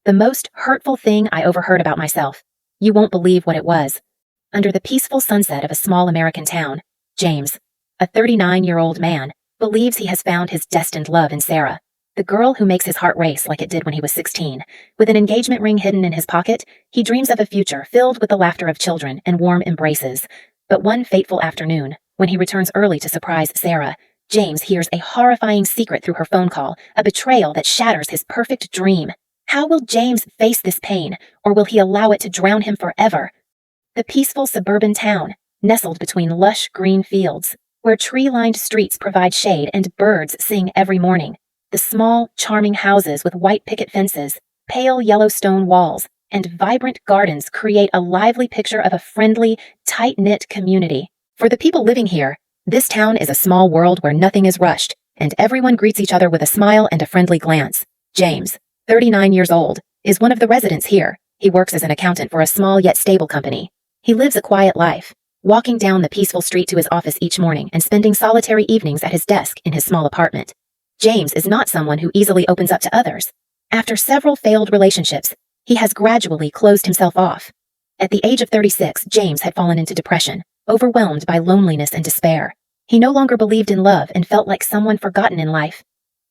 The most hurtful thing I overheard about myself. You won't believe what it was. Under the peaceful sunset of a small American town, James, a 39-year-old man, believes he has found his destined love in Sarah, the girl who makes his heart race like it did when he was 16. With an engagement ring hidden in his pocket, he dreams of a future filled with the laughter of children and warm embraces. But one fateful afternoon, when he returns early to surprise Sarah, James hears a horrifying secret through her phone call, a betrayal that shatters his perfect dream. How will James face this pain, or will he allow it to drown him forever? The peaceful suburban town, nestled between lush green fields, where tree-lined streets provide shade and birds sing every morning. The small, charming houses with white picket fences, pale yellow stone walls, and vibrant gardens create a lively picture of a friendly, tight-knit community. For the people living here, this town is a small world where nothing is rushed, and everyone greets each other with a smile and a friendly glance. James, 39 years old, is one of the residents here. He works as an accountant for a small yet stable company. He lives a quiet life, walking down the peaceful street to his office each morning and spending solitary evenings at his desk in his small apartment. James is not someone who easily opens up to others. After several failed relationships, he has gradually closed himself off. At the age of 36, James had fallen into depression, overwhelmed by loneliness and despair. He no longer believed in love and felt like someone forgotten in life.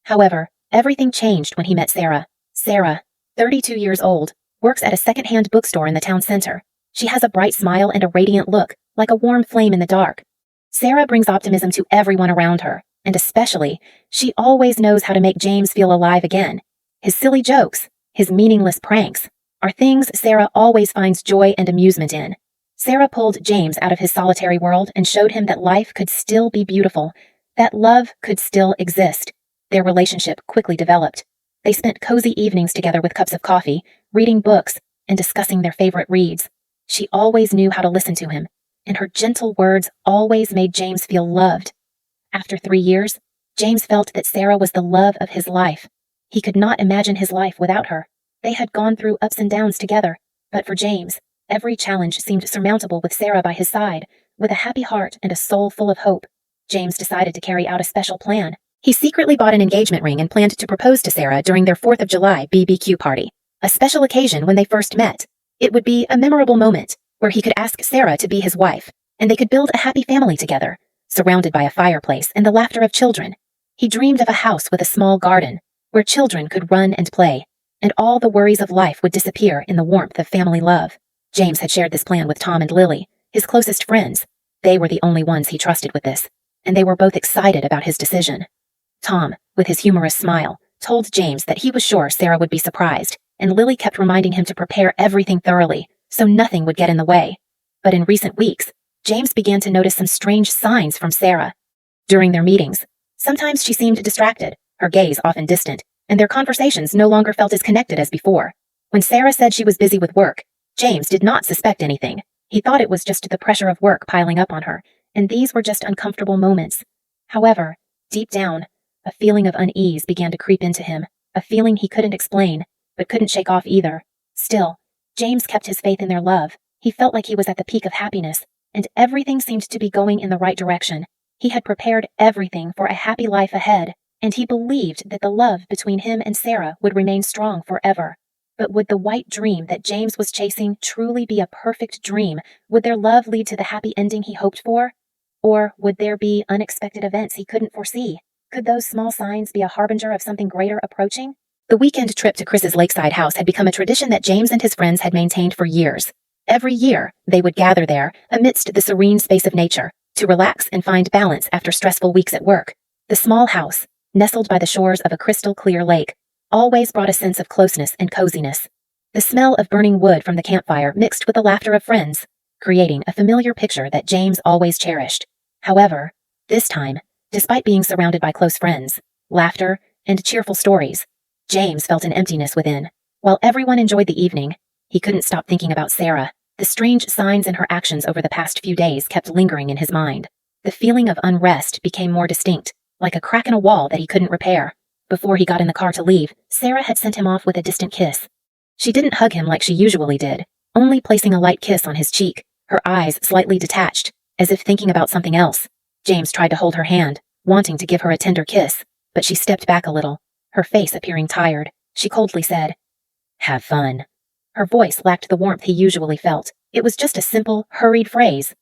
However, everything changed when he met Sarah. Sarah, 32 years old, works at a second-hand bookstore in the town center. She has a bright smile and a radiant look, like a warm flame in the dark. Sarah brings optimism to everyone around her, and especially, she always knows how to make James feel alive again. His silly jokes, his meaningless pranks, are things Sarah always finds joy and amusement in. Sarah pulled James out of his solitary world and showed him that life could still be beautiful, that love could still exist. Their relationship quickly developed. They spent cozy evenings together with cups of coffee, reading books, and discussing their favorite reads. She always knew how to listen to him, and her gentle words always made James feel loved. After 3 years, James felt that Sarah was the love of his life. He could not imagine his life without her. They had gone through ups and downs together, but for James, every challenge seemed surmountable with Sarah by his side. With a happy heart and a soul full of hope, James decided to carry out a special plan. He secretly bought an engagement ring and planned to propose to Sarah during their 4th of July BBQ party, a special occasion when they first met. It would be a memorable moment, where he could ask Sarah to be his wife, and they could build a happy family together, surrounded by a fireplace and the laughter of children. He dreamed of a house with a small garden, where children could run and play, and all the worries of life would disappear in the warmth of family love. James had shared this plan with Tom and Lily, his closest friends. They were the only ones he trusted with this, and they were both excited about his decision. Tom, with his humorous smile, told James that he was sure Sarah would be surprised, and Lily kept reminding him to prepare everything thoroughly, so nothing would get in the way. But in recent weeks, James began to notice some strange signs from Sarah. During their meetings, sometimes she seemed distracted, her gaze often distant, and their conversations no longer felt as connected as before. When Sarah said she was busy with work, James did not suspect anything. He thought it was just the pressure of work piling up on her, and these were just uncomfortable moments. However, deep down, a feeling of unease began to creep into him, a feeling he couldn't explain, but couldn't shake off either. Still, James kept his faith in their love. He felt like he was at the peak of happiness, and everything seemed to be going in the right direction. He had prepared everything for a happy life ahead, and he believed that the love between him and Sarah would remain strong forever. But would the white dream that James was chasing truly be a perfect dream? Would their love lead to the happy ending he hoped for? Or would there be unexpected events he couldn't foresee? Could those small signs be a harbinger of something greater approaching? The weekend trip to Chris's lakeside house had become a tradition that James and his friends had maintained for years. Every year, they would gather there, amidst the serene space of nature, to relax and find balance after stressful weeks at work. The small house, nestled by the shores of a crystal-clear lake, always brought a sense of closeness and coziness. The smell of burning wood from the campfire mixed with the laughter of friends, creating a familiar picture that James always cherished. However, this time, despite being surrounded by close friends, laughter, and cheerful stories, James felt an emptiness within. While everyone enjoyed the evening, he couldn't stop thinking about Sarah. The strange signs in her actions over the past few days kept lingering in his mind. The feeling of unrest became more distinct, like a crack in a wall that he couldn't repair. Before he got in the car to leave, Sarah had sent him off with a distant kiss. She didn't hug him like she usually did, only placing a light kiss on his cheek, her eyes slightly detached, as if thinking about something else. James tried to hold her hand, wanting to give her a tender kiss, but she stepped back a little, her face appearing tired. She coldly said, Have fun. Her voice lacked the warmth he usually felt. It was just a simple, hurried phrase.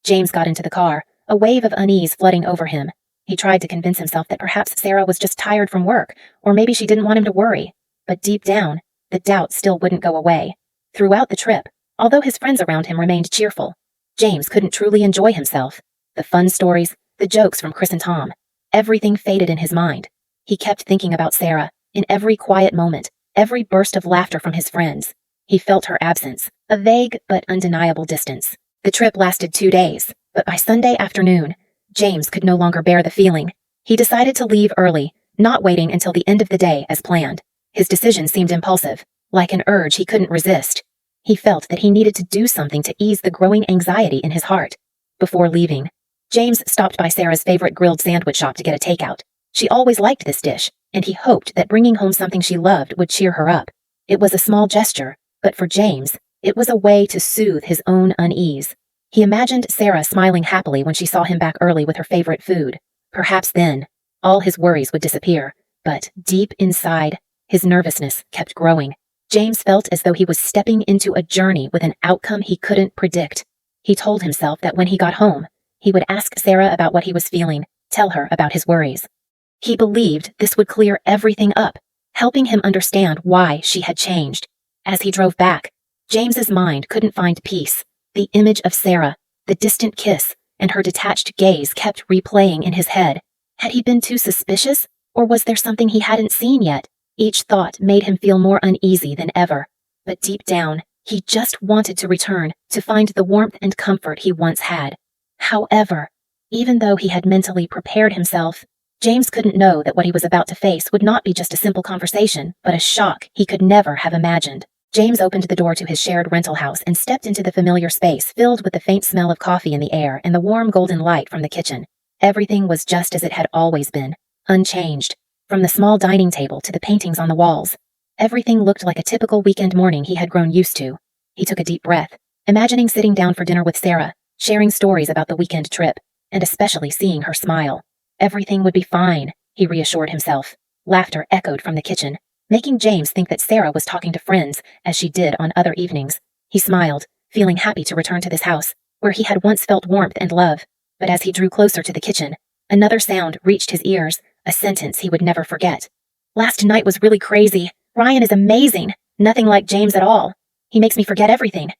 James got into the car, a wave of unease flooding over him. He tried to convince himself that perhaps Sarah was just tired from work, or maybe she didn't want him to worry. But deep down, the doubt still wouldn't go away. Throughout the trip, although his friends around him remained cheerful, James couldn't truly enjoy himself. The fun stories, the jokes from Chris and Tom, everything faded in his mind. He kept thinking about Sarah, in every quiet moment, every burst of laughter from his friends. He felt her absence, a vague but undeniable distance. The trip lasted 2 days, but by Sunday afternoon, James could no longer bear the feeling. He decided to leave early, not waiting until the end of the day as planned. His decision seemed impulsive, like an urge he couldn't resist. He felt that he needed to do something to ease the growing anxiety in his heart. Before leaving, James stopped by Sarah's favorite grilled sandwich shop to get a takeout. She always liked this dish, and he hoped that bringing home something she loved would cheer her up. It was a small gesture, but for James, it was a way to soothe his own unease. He imagined Sarah smiling happily when she saw him back early with her favorite food. Perhaps then, all his worries would disappear, but deep inside, his nervousness kept growing. James felt as though he was stepping into a journey with an outcome he couldn't predict. He told himself that when he got home, he would ask Sarah about what he was feeling, tell her about his worries. He believed this would clear everything up, helping him understand why she had changed. As he drove back, James's mind couldn't find peace. The image of Sarah, the distant kiss, and her detached gaze kept replaying in his head. Had he been too suspicious, or was there something he hadn't seen yet? Each thought made him feel more uneasy than ever. But deep down, he just wanted to return, to find the warmth and comfort he once had. However, even though he had mentally prepared himself, James couldn't know that what he was about to face would not be just a simple conversation, but a shock he could never have imagined. James opened the door to his shared rental house and stepped into the familiar space filled with the faint smell of coffee in the air and the warm golden light from the kitchen. Everything was just as it had always been, unchanged. From the small dining table to the paintings on the walls, everything looked like a typical weekend morning he had grown used to. He took a deep breath, imagining sitting down for dinner with Sarah, sharing stories about the weekend trip, and especially seeing her smile. Everything would be fine, he reassured himself. Laughter echoed from the kitchen, making James think that Sarah was talking to friends, as she did on other evenings. He smiled, feeling happy to return to this house, where he had once felt warmth and love. But as he drew closer to the kitchen, another sound reached his ears, a sentence he would never forget. "Last night was really crazy. Ryan is amazing. Nothing like James at all. He makes me forget everything."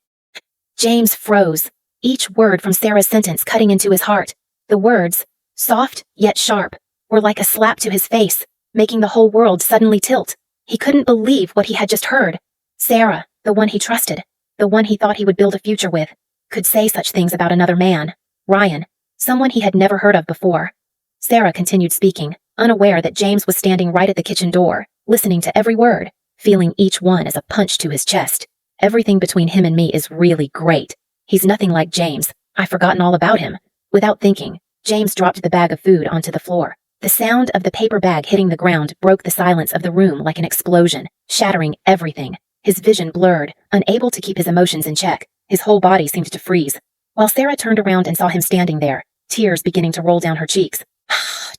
James froze, each word from Sarah's sentence cutting into his heart. The words, soft yet sharp, were like a slap to his face, making the whole world suddenly tilt. He couldn't believe what he had just heard. Sarah, the one he trusted, the one he thought he would build a future with, could say such things about another man. Ryan, someone he had never heard of before. Sarah continued speaking, unaware that James was standing right at the kitchen door, listening to every word, feeling each one as a punch to his chest. "Everything between him and me is really great. He's nothing like James. I've forgotten all about him." Without thinking, James dropped the bag of food onto the floor. The sound of the paper bag hitting the ground broke the silence of the room like an explosion, shattering everything. His vision blurred, unable to keep his emotions in check. His whole body seemed to freeze. While Sarah turned around and saw him standing there, tears beginning to roll down her cheeks.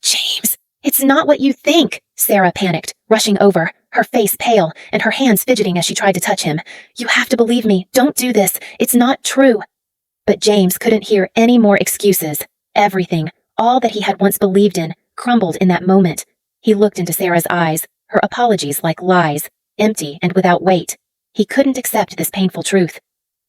"James, it's not what you think," Sarah panicked, rushing over, her face pale and her hands fidgeting as she tried to touch him. "You have to believe me. Don't do this. It's not true." But James couldn't hear any more excuses. Everything, all that he had once believed in, crumbled in that moment. He looked into Sarah's eyes, her apologies like lies, empty and without weight. He couldn't accept this painful truth.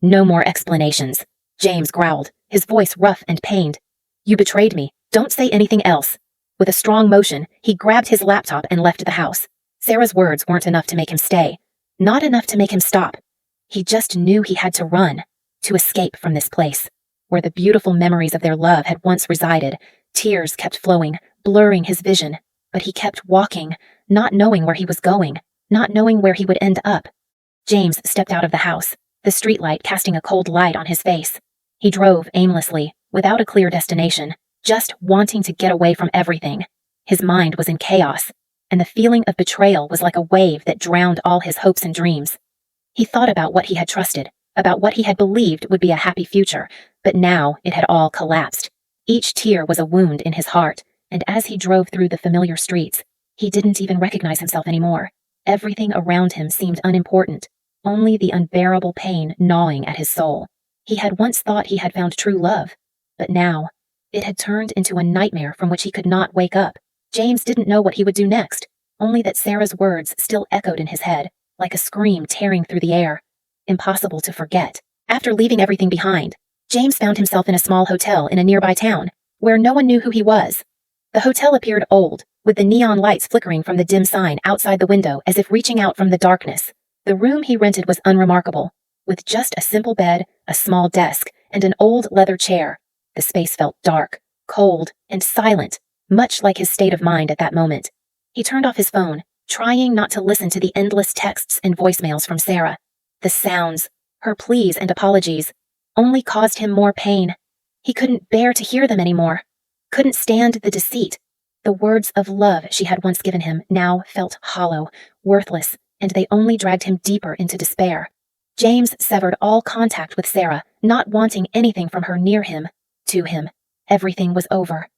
"No more explanations," James growled, his voice rough and pained. "You betrayed me. Don't say anything else." With a strong motion, he grabbed his laptop and left the house. Sarah's words weren't enough to make him stay, not enough to make him stop. He just knew he had to run, to escape from this place, where the beautiful memories of their love had once resided. Tears kept flowing, blurring his vision, but he kept walking, not knowing where he was going, not knowing where he would end up. James stepped out of the house, the streetlight casting a cold light on his face. He drove aimlessly, without a clear destination, just wanting to get away from everything. His mind was in chaos, and the feeling of betrayal was like a wave that drowned all his hopes and dreams. He thought about what he had trusted, about what he had believed would be a happy future, but now it had all collapsed. Each tear was a wound in his heart, and as he drove through the familiar streets, he didn't even recognize himself anymore. Everything around him seemed unimportant, only the unbearable pain gnawing at his soul. He had once thought he had found true love, but now it had turned into a nightmare from which he could not wake up. James didn't know what he would do next, only that Sarah's words still echoed in his head, like a scream tearing through the air. Impossible to forget. After leaving everything behind, James found himself in a small hotel in a nearby town, where no one knew who he was. The hotel appeared old, with the neon lights flickering from the dim sign outside the window as if reaching out from the darkness. The room he rented was unremarkable, with just a simple bed, a small desk, and an old leather chair. The space felt dark, cold, and silent, much like his state of mind at that moment. He turned off his phone, trying not to listen to the endless texts and voicemails from Sarah. The sounds, her pleas and apologies, only caused him more pain. He couldn't bear to hear them anymore. Couldn't stand the deceit. The words of love she had once given him now felt hollow, worthless, and they only dragged him deeper into despair. James severed all contact with Sarah, not wanting anything from her near him. To him, everything was over.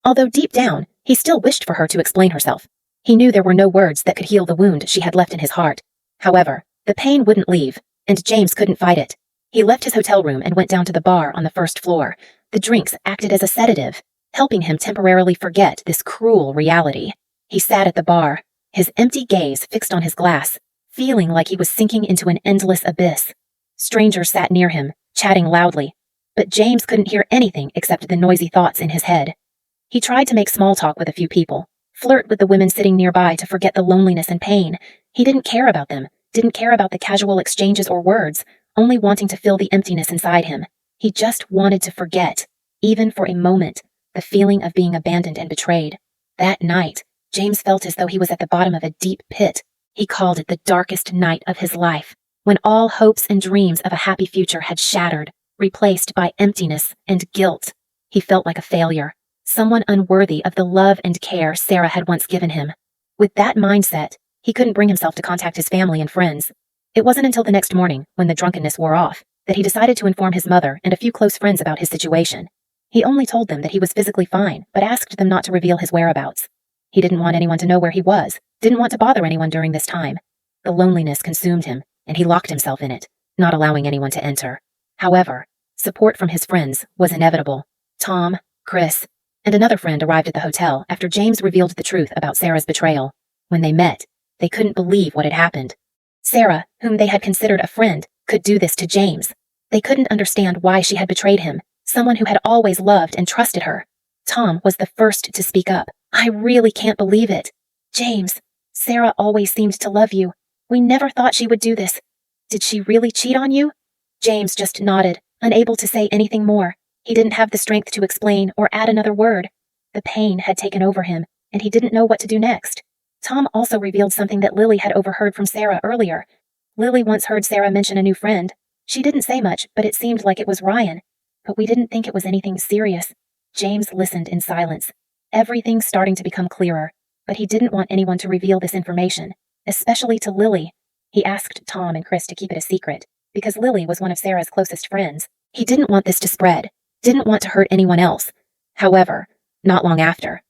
Although deep down, he still wished for her to explain herself. He knew there were no words that could heal the wound she had left in his heart. However, the pain wouldn't leave, and James couldn't fight it. He left his hotel room and went down to the bar on the first floor. The drinks acted as a sedative, helping him temporarily forget this cruel reality. He sat at the bar, his empty gaze fixed on his glass, feeling like he was sinking into an endless abyss. Strangers sat near him, chatting loudly, but James couldn't hear anything except the noisy thoughts in his head. He tried to make small talk with a few people, flirt with the women sitting nearby to forget the loneliness and pain. He didn't care about them, didn't care about the casual exchanges or words, only wanting to fill the emptiness inside him. He just wanted to forget, even for a moment, the feeling of being abandoned and betrayed. That night, James felt as though he was at the bottom of a deep pit. He called it the darkest night of his life, when all hopes and dreams of a happy future had shattered, replaced by emptiness and guilt. He felt like a failure, someone unworthy of the love and care Sarah had once given him. With that mindset, he couldn't bring himself to contact his family and friends. It wasn't until the next morning, when the drunkenness wore off, that he decided to inform his mother and a few close friends about his situation. He only told them that he was physically fine, but asked them not to reveal his whereabouts. He didn't want anyone to know where he was, didn't want to bother anyone during this time. The loneliness consumed him, and he locked himself in it, not allowing anyone to enter. However, support from his friends was inevitable. Tom, Chris, and another friend arrived at the hotel after James revealed the truth about Sarah's betrayal. When they met, they couldn't believe what had happened. Sarah, whom they had considered a friend, could do this to James. They couldn't understand why she had betrayed him, someone who had always loved and trusted her. Tom was the first to speak up. "I really can't believe it. James, Sarah always seemed to love you. We never thought she would do this. Did she really cheat on you?" James just nodded, unable to say anything more. He didn't have the strength to explain or add another word. The pain had taken over him, and he didn't know what to do next. Tom also revealed something that Lily had overheard from Sarah earlier. Lily once heard Sarah mention a new friend. She didn't say much, but it seemed like it was Ryan. But we didn't think it was anything serious. James listened in silence, everything starting to become clearer, but he didn't want anyone to reveal this information, especially to Lily. He asked Tom and Chris to keep it a secret, because Lily was one of Sarah's closest friends. He didn't want this to spread, didn't want to hurt anyone else. However, not long after,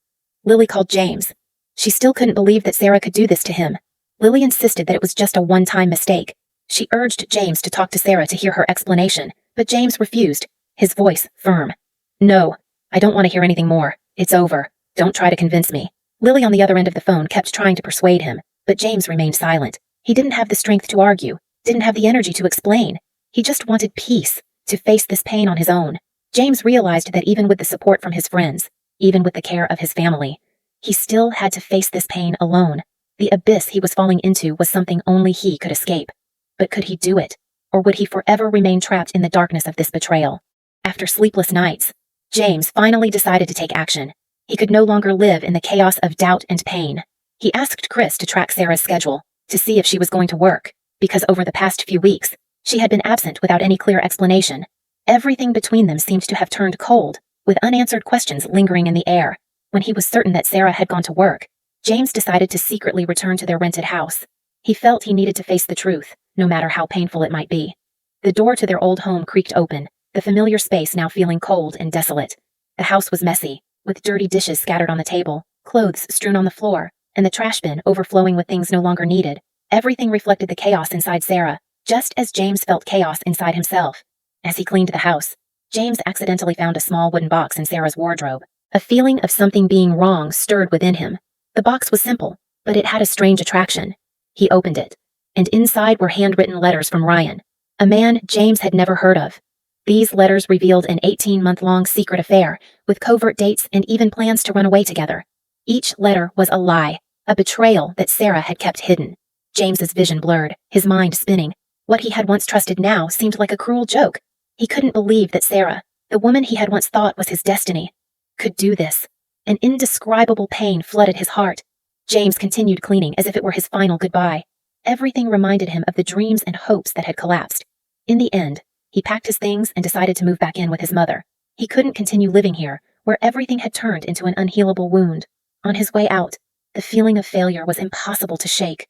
Lily called James. She still couldn't believe that Sarah could do this to him. Lily insisted that it was just a one-time mistake. She urged James to talk to Sarah to hear her explanation, but James refused, his voice firm. "No, I don't want to hear anything more. It's over. Don't try to convince me." Lily on the other end of the phone kept trying to persuade him, but James remained silent. He didn't have the strength to argue, didn't have the energy to explain. He just wanted peace, to face this pain on his own. James realized that even with the support from his friends, even with the care of his family, he still had to face this pain alone. The abyss he was falling into was something only he could escape. But could he do it? Or would he forever remain trapped in the darkness of this betrayal? After sleepless nights, James finally decided to take action. He could no longer live in the chaos of doubt and pain. He asked Chris to track Sarah's schedule, to see if she was going to work, because over the past few weeks, she had been absent without any clear explanation. Everything between them seemed to have turned cold, with unanswered questions lingering in the air. When he was certain that Sarah had gone to work, James decided to secretly return to their rented house. He felt he needed to face the truth, no matter how painful it might be. The door to their old home creaked open, the familiar space now feeling cold and desolate. The house was messy, with dirty dishes scattered on the table, clothes strewn on the floor, and the trash bin overflowing with things no longer needed. Everything reflected the chaos inside Sarah, just as James felt chaos inside himself. As he cleaned the house, James accidentally found a small wooden box in Sarah's wardrobe. A feeling of something being wrong stirred within him. The box was simple, but it had a strange attraction. He opened it, and inside were handwritten letters from Ryan, a man James had never heard of. These letters revealed an 18-month-long secret affair, with covert dates and even plans to run away together. Each letter was a lie, a betrayal that Sarah had kept hidden. James's vision blurred, his mind spinning. What he had once trusted now seemed like a cruel joke. He couldn't believe that Sarah, the woman he had once thought was his destiny, could do this. An indescribable pain flooded his heart. James continued cleaning as if it were his final goodbye. Everything reminded him of the dreams and hopes that had collapsed. In the end, he packed his things and decided to move back in with his mother. He couldn't continue living here, where everything had turned into an unhealable wound. On his way out, the feeling of failure was impossible to shake.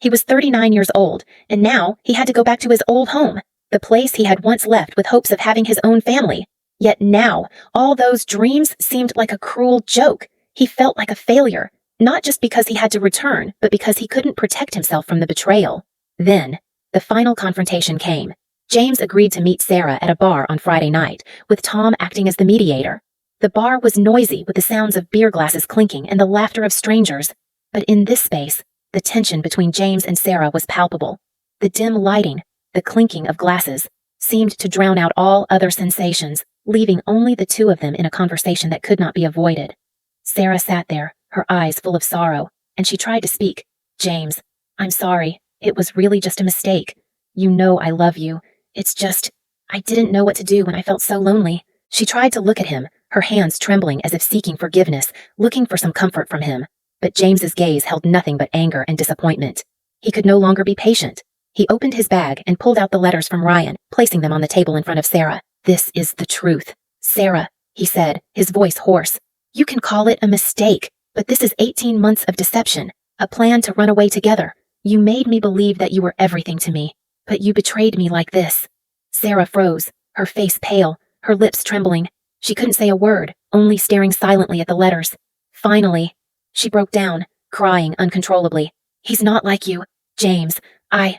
He was 39 years old, and now he had to go back to his old home, the place he had once left with hopes of having his own family. Yet now, all those dreams seemed like a cruel joke. He felt like a failure, not just because he had to return, but because he couldn't protect himself from the betrayal. Then, the final confrontation came. James agreed to meet Sarah at a bar on Friday night, with Tom acting as the mediator. The bar was noisy with the sounds of beer glasses clinking and the laughter of strangers. But in this space, the tension between James and Sarah was palpable. The dim lighting, the clinking of glasses, seemed to drown out all other sensations, leaving only the two of them in a conversation that could not be avoided. Sarah sat there, her eyes full of sorrow, and she tried to speak. "James, I'm sorry. It was really just a mistake. You know I love you. It's just, I didn't know what to do when I felt so lonely." She tried to look at him, her hands trembling as if seeking forgiveness, looking for some comfort from him. But James's gaze held nothing but anger and disappointment. He could no longer be patient. He opened his bag and pulled out the letters from Ryan, placing them on the table in front of Sarah. "This is the truth. Sarah," he said, his voice hoarse. "You can call it a mistake, but this is 18 months of deception, a plan to run away together. You made me believe that you were everything to me, but you betrayed me like this." Sarah froze, her face pale, her lips trembling. She couldn't say a word, only staring silently at the letters. Finally, she broke down, crying uncontrollably. "He's not like you, James. I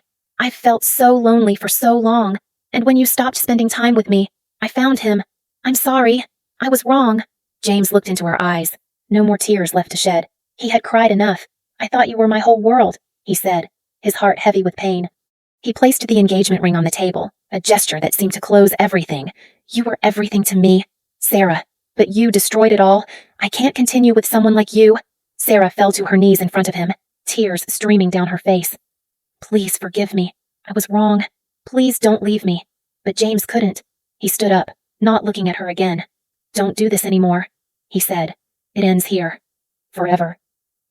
felt so lonely for so long, and when you stopped spending time with me, I found him. I'm sorry. I was wrong." James looked into her eyes. No more tears left to shed. He had cried enough. "I thought you were my whole world," he said, his heart heavy with pain. He placed the engagement ring on the table, a gesture that seemed to close everything. "You were everything to me, Sarah, but you destroyed it all. I can't continue with someone like you." Sarah fell to her knees in front of him, tears streaming down her face. "Please forgive me. I was wrong. Please don't leave me." But James couldn't. He stood up, not looking at her again. "Don't do this anymore," he said. "It ends here. Forever."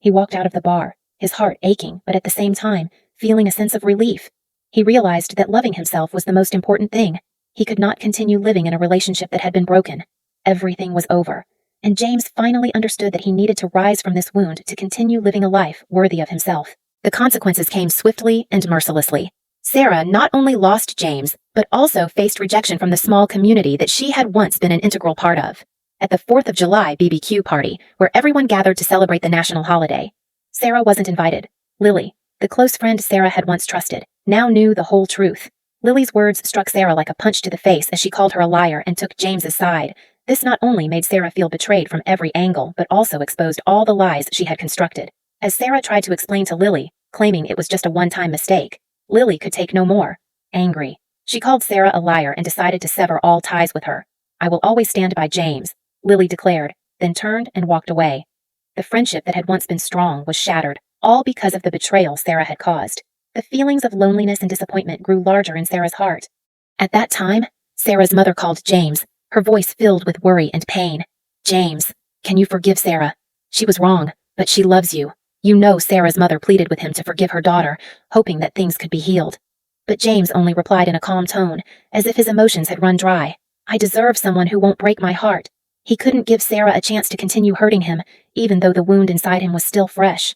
He walked out of the bar, his heart aching, but at the same time, feeling a sense of relief. He realized that loving himself was the most important thing. He could not continue living in a relationship that had been broken. Everything was over, and James finally understood that he needed to rise from this wound to continue living a life worthy of himself. The consequences came swiftly and mercilessly. Sarah not only lost James, but also faced rejection from the small community that she had once been an integral part of. At the 4th of July BBQ party, where everyone gathered to celebrate the national holiday, Sarah wasn't invited. Lily, the close friend Sarah had once trusted, now knew the whole truth. Lily's words struck Sarah like a punch to the face as she called her a liar and took James's side. This not only made Sarah feel betrayed from every angle, but also exposed all the lies she had constructed. As Sarah tried to explain to Lily, claiming it was just a one-time mistake, Lily could take no more. Angry, she called Sarah a liar and decided to sever all ties with her. "I will always stand by James," Lily declared, then turned and walked away. The friendship that had once been strong was shattered, all because of the betrayal Sarah had caused. The feelings of loneliness and disappointment grew larger in Sarah's heart. At that time, Sarah's mother called James, her voice filled with worry and pain. "James, can you forgive Sarah? She was wrong, but she loves you." You know Sarah's mother pleaded with him to forgive her daughter, hoping that things could be healed. But James only replied in a calm tone, as if his emotions had run dry. "I deserve someone who won't break my heart." He couldn't give Sarah a chance to continue hurting him, even though the wound inside him was still fresh.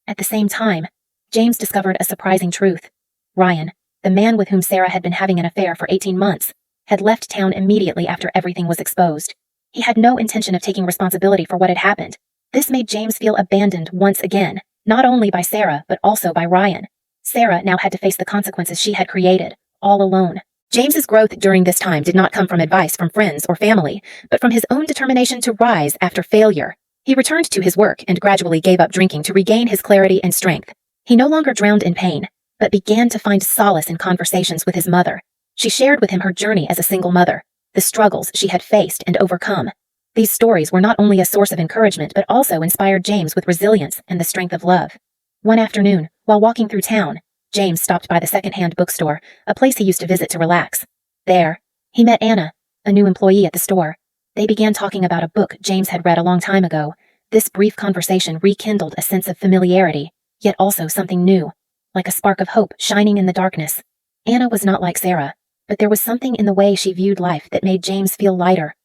At the same time, James discovered a surprising truth. Ryan, the man with whom Sarah had been having an affair for 18 months, had left town immediately after everything was exposed. He had no intention of taking responsibility for what had happened. This made James feel abandoned once again, not only by Sarah, but also by Ryan. Sarah now had to face the consequences she had created, all alone. James's growth during this time did not come from advice from friends or family, but from his own determination to rise after failure. He returned to his work and gradually gave up drinking to regain his clarity and strength. He no longer drowned in pain, but began to find solace in conversations with his mother. She shared with him her journey as a single mother, the struggles she had faced and overcome. These stories were not only a source of encouragement but also inspired James with resilience and the strength of love. One afternoon, while walking through town, James stopped by the second-hand bookstore, a place he used to visit to relax. There, he met Anna, a new employee at the store. They began talking about a book James had read a long time ago. This brief conversation rekindled a sense of familiarity, yet also something new, like a spark of hope shining in the darkness. Anna was not like Sarah, but there was something in the way she viewed life that made James feel lighter.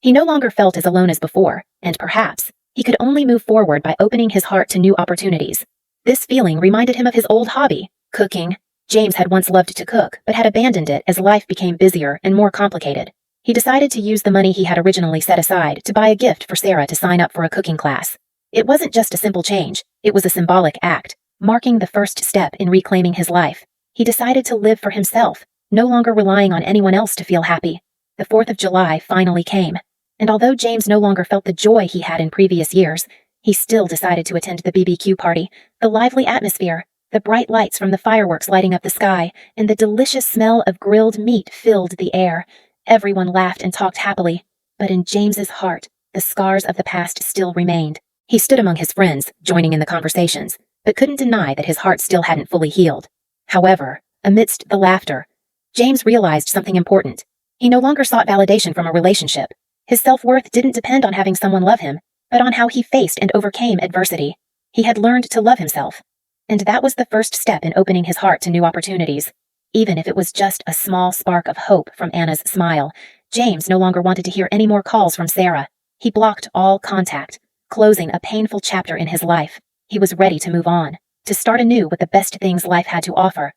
He no longer felt as alone as before, and perhaps, he could only move forward by opening his heart to new opportunities. This feeling reminded him of his old hobby, cooking. James had once loved to cook, but had abandoned it as life became busier and more complicated. He decided to use the money he had originally set aside to buy a gift for Sarah to sign up for a cooking class. It wasn't just a simple change, it was a symbolic act, marking the first step in reclaiming his life. He decided to live for himself, no longer relying on anyone else to feel happy. The 4th of July finally came, and although James no longer felt the joy he had in previous years, he still decided to attend the BBQ party. The lively atmosphere, the bright lights from the fireworks lighting up the sky, and the delicious smell of grilled meat filled the air. Everyone laughed and talked happily, but in James's heart, the scars of the past still remained. He stood among his friends, joining in the conversations, but couldn't deny that his heart still hadn't fully healed. However, amidst the laughter, James realized something important. He no longer sought validation from a relationship. His self-worth didn't depend on having someone love him, but on how he faced and overcame adversity. He had learned to love himself. And that was the first step in opening his heart to new opportunities. Even if it was just a small spark of hope from Anna's smile, James no longer wanted to hear any more calls from Sarah. He blocked all contact, closing a painful chapter in his life. He was ready to move on, to start anew with the best things life had to offer.